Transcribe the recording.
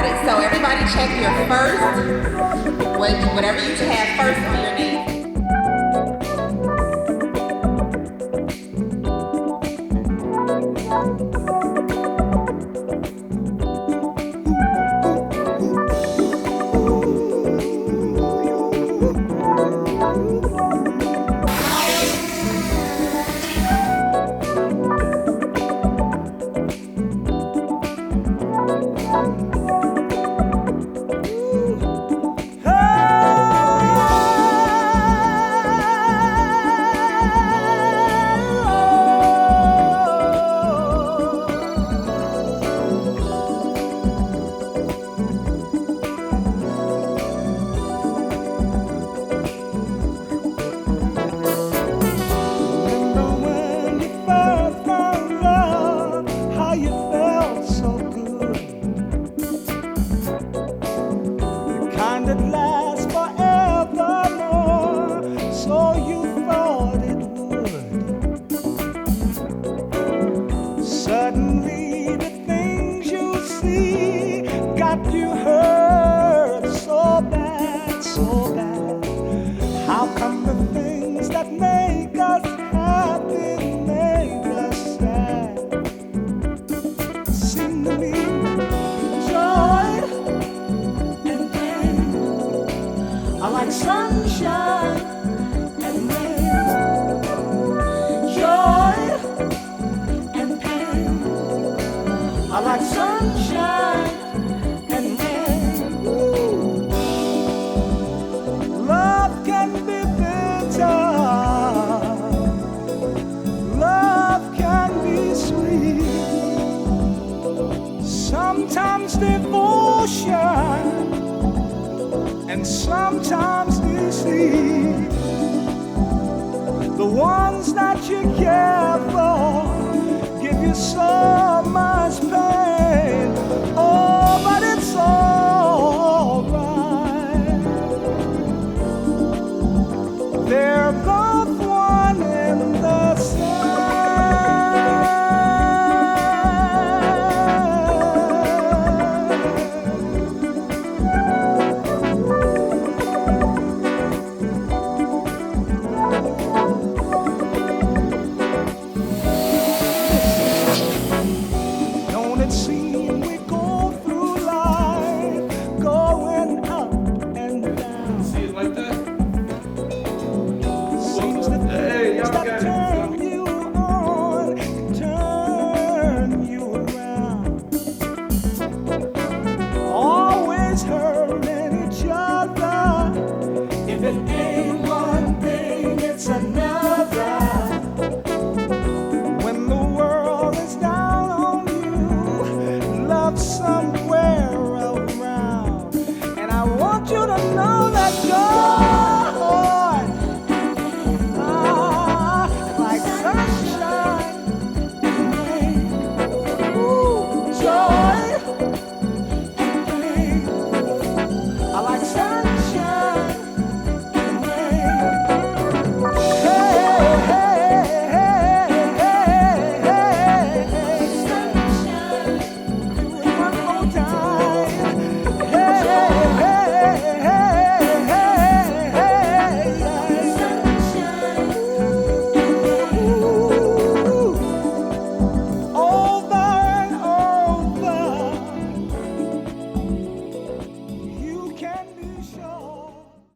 it. So everybody check your first, whatever you have first on your knee. That lasts forevermore, so you thought it would. Suddenly the things you see got you hurt so bad, so bad. How come the things that make us happy make us sad? Seem to me joy I like sunshine and rain, joy and pain. I like sunshine and rain. Ooh. Love can be bitter, love can be sweet. Sometimes devotion and sometimes deceit. The ones that you care for give you so much pain.